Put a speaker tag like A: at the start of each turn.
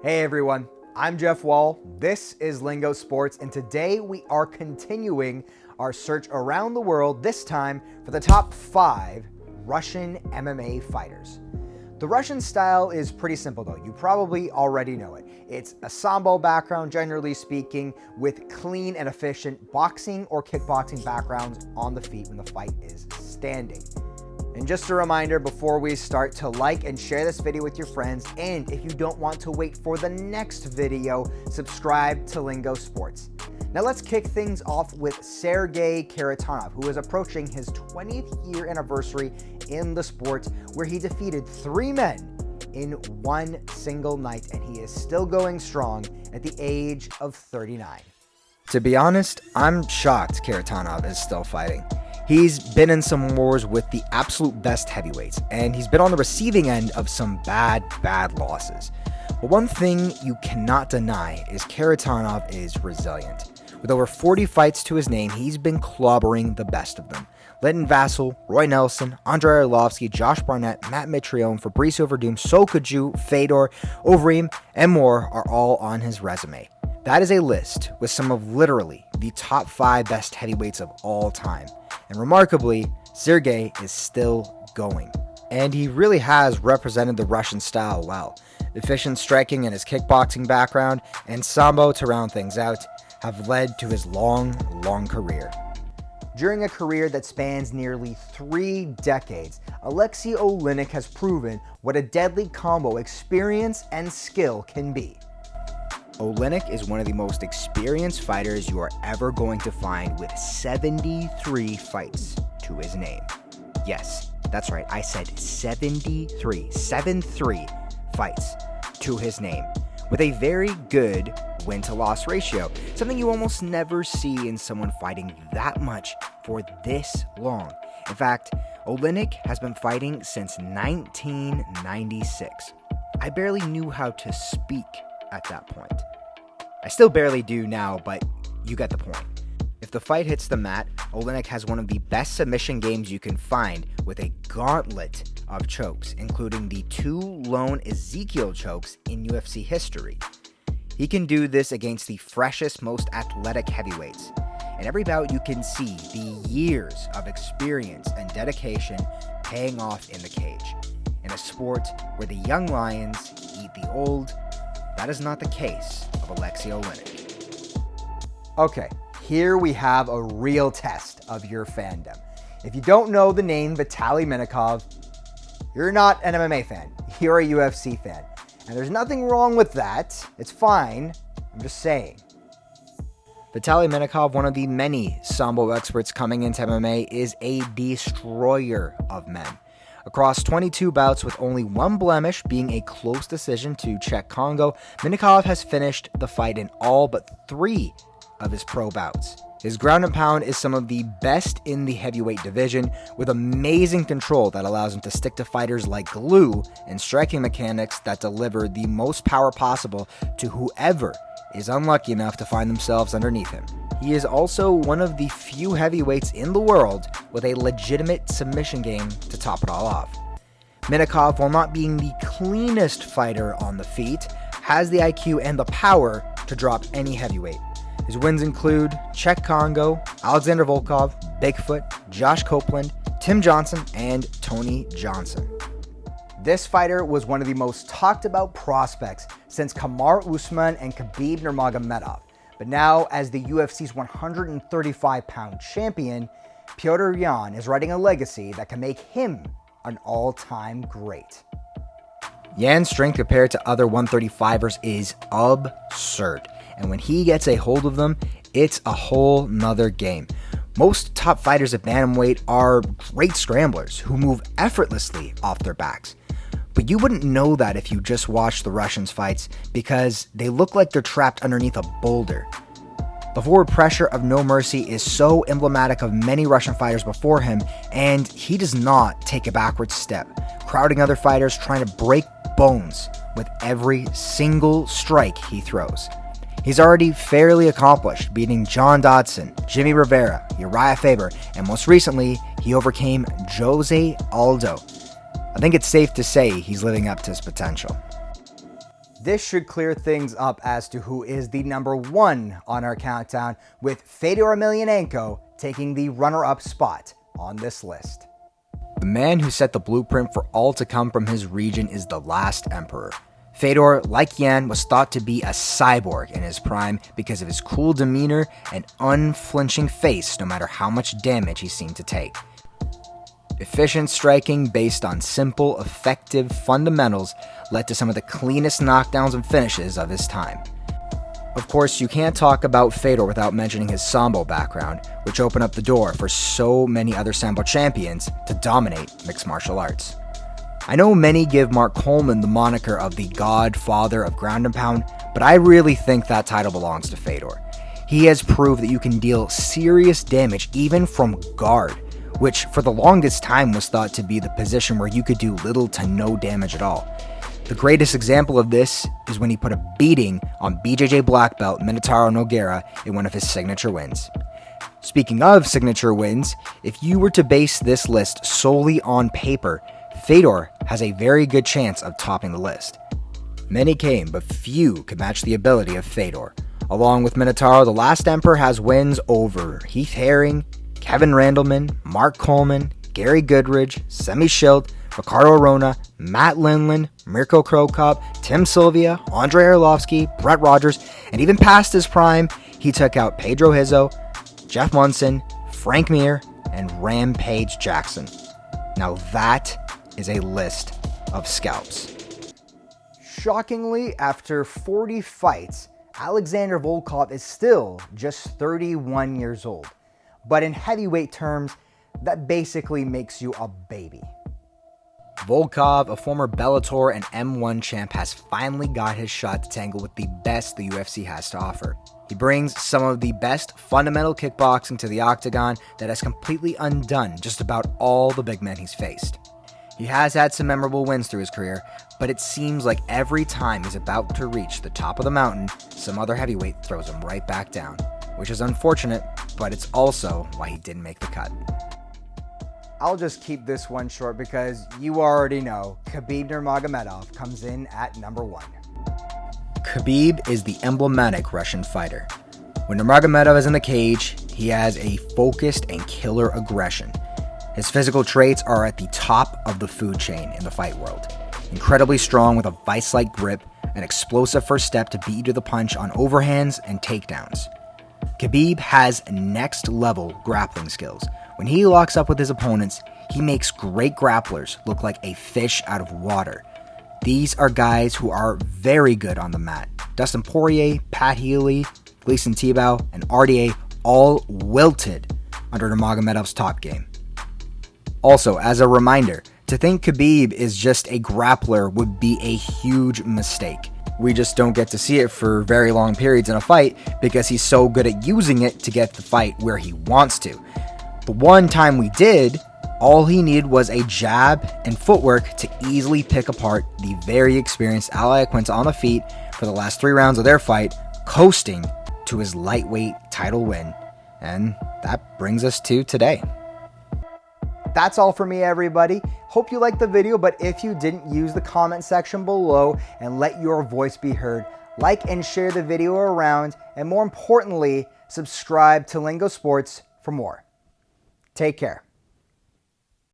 A: Hey everyone, I'm Jeff Wall, this is Lingo Sports, and today we are continuing our search around the world, this time for the top 5 Russian MMA fighters. The Russian style is pretty simple though, you probably already know it. It's a sambo background, generally speaking, with clean and efficient boxing or kickboxing backgrounds on the feet when the fight is standing. And just a reminder before we start to like and share this video with your friends, and if you don't want to wait for the next video, subscribe to Lingo Sports. Now let's kick things off with Sergey Kharitonov, who is approaching his 20th year anniversary in the sport, where he defeated 3 men in one single night, and he is still going strong at the age of 39.
B: To be honest, I'm shocked Kharitonov is still fighting. He's been in some wars with the absolute best heavyweights, and he's been on the receiving end of some bad losses. But one thing you cannot deny is Kharitonov is resilient. With over 40 fights to his name, he's been clobbering the best of them. Lenton Vassell, Roy Nelson, Andrei Arlovsky, Josh Barnett, Matt Mitrione, Fabricio Verdum, Sokoju, Fedor, Overeem, and more are all on his resume. That is a list with some of literally the top 5 best heavyweights of all time. And remarkably, Sergey is still going. And he really has represented the Russian style well. Efficient striking and his kickboxing background and sambo to round things out have led to his long career.
A: During a career that spans nearly 3 decades, Alexei Oleinik has proven what a deadly combo experience and skill can be.
B: Oleinik is one of the most experienced fighters you are ever going to find, with 73 fights to his name. Yes, that's right, I said 73 fights to his name, with a very good win-to-loss ratio, something you almost never see in someone fighting that much for this long. In fact, Oleinik has been fighting since 1996. I barely knew how to speak at that point. I still barely do now, but you get the point. If the fight hits the mat, Oleinik has one of the best submission games you can find, with a gauntlet of chokes, including the 2 lone Ezekiel chokes in UFC history. He can do this against the freshest, most athletic heavyweights. In every bout, you can see the years of experience and dedication paying off in the cage. In a sport where the young lions eat the old, that is not the case of Alexei Oleinik.
A: Okay, here we have a real test of your fandom. If you don't know the name Vitaly Minakov, you're not an MMA fan, you're a UFC fan. And there's nothing wrong with that, it's fine, I'm just saying.
B: Vitaly Minakov, one of the many sambo experts coming into MMA, is a destroyer of men. Across 22 bouts with only 1 blemish being a close decision to Czech Congo, Minakov has finished the fight in all but 3 of his pro bouts. His ground and pound is some of the best in the heavyweight division, with amazing control that allows him to stick to fighters like glue and striking mechanics that deliver the most power possible to whoever is unlucky enough to find themselves underneath him. He is also one of the few heavyweights in the world with a legitimate submission game to top it all off. Minakov, while not being the cleanest fighter on the feet, has the IQ and the power to drop any heavyweight. His wins include Czech Congo, Alexander Volkov, Bigfoot, Josh Copeland, Tim Johnson, and Tony Johnson.
A: This fighter was one of the most talked about prospects since Kamaru Usman and Khabib Nurmagomedov. But now, as the UFC's 135-pound champion, Petr Yan is writing a legacy that can make him an all-time great.
B: Yan's strength compared to other 135ers is absurd, and when he gets a hold of them, it's a whole nother game. Most top fighters at bantamweight are great scramblers who move effortlessly off their backs. But you wouldn't know that if you just watched the Russians' fights, because they look like they're trapped underneath a boulder. The forward pressure of No Mercy is so emblematic of many Russian fighters before him, and he does not take a backward step, crowding other fighters, trying to break bones with every single strike he throws. He's already fairly accomplished, beating John Dodson, Jimmy Rivera, Uriah Faber, and most recently, he overcame Jose Aldo. I think it's safe to say he's living up to his potential.
A: This should clear things up as to who is the number 1 on our countdown, with Fedor Emelianenko taking the runner-up spot on this list.
B: The man who set the blueprint for all to come from his region is the last emperor. Fedor, like Yan, was thought to be a cyborg in his prime because of his cool demeanor and unflinching face no matter how much damage he seemed to take. Efficient striking based on simple, effective fundamentals led to some of the cleanest knockdowns and finishes of his time. Of course, you can't talk about Fedor without mentioning his Sambo background, which opened up the door for so many other Sambo champions to dominate mixed martial arts. I know many give Mark Coleman the moniker of the godfather of ground and pound, but I really think that title belongs to Fedor. He has proved that you can deal serious damage even from guard, which for the longest time was thought to be the position where you could do little to no damage at all. The greatest example of this is when he put a beating on BJJ black belt Minotauro Nogueira in one of his signature wins. Speaking of signature wins, if you were to base this list solely on paper, Fedor has a very good chance of topping the list. Many came, but few could match the ability of Fedor. Along with Minotauro, the last emperor has wins over Heath Herring, Kevin Randleman, Mark Coleman, Gary Goodridge, Semi Schilt, Ricardo Arona, Matt Lindland, Mirko Krokop, Tim Sylvia, Andrei Arlovsky, Brett Rogers, and even past his prime, he took out Pedro Hizzo, Jeff Munson, Frank Mir, and Rampage Jackson. Now that is a list of scalps.
A: Shockingly, after 40 fights, Alexander Volkov is still just 31 years old. But in heavyweight terms, that basically makes you a baby.
B: Volkov, a former Bellator and M1 champ, has finally got his shot to tangle with the best the UFC has to offer. He brings some of the best fundamental kickboxing to the octagon that has completely undone just about all the big men he's faced. He has had some memorable wins through his career, but it seems like every time he's about to reach the top of the mountain, some other heavyweight throws him right back down, which is unfortunate, but it's also why he didn't make the cut.
A: I'll just keep this one short because you already know Khabib Nurmagomedov comes in at number 1.
B: Khabib is the emblematic Russian fighter. When Nurmagomedov is in the cage, he has a focused and killer aggression. His physical traits are at the top of the food chain in the fight world. Incredibly strong with a vice-like grip, an explosive first step to beat you to the punch on overhands and takedowns. Khabib has next-level grappling skills. When he locks up with his opponents, he makes great grapplers look like a fish out of water. These are guys who are very good on the mat. Dustin Poirier, Pat Healy, Gleason Tebow, and RDA all wilted under Nurmagomedov's top game. Also, as a reminder, to think Khabib is just a grappler would be a huge mistake. We just don't get to see it for very long periods in a fight because he's so good at using it to get the fight where he wants to. The one time we did, all he needed was a jab and footwork to easily pick apart the very experienced Al Iaquinta on the feet for the last 3 rounds of their fight, coasting to his lightweight title win. And that brings us to today.
A: That's all for me, everybody. Hope you liked the video, but if you didn't, use the comment section below and let your voice be heard. Like and share the video around, and more importantly, subscribe to Lingo Sports for more. Take care.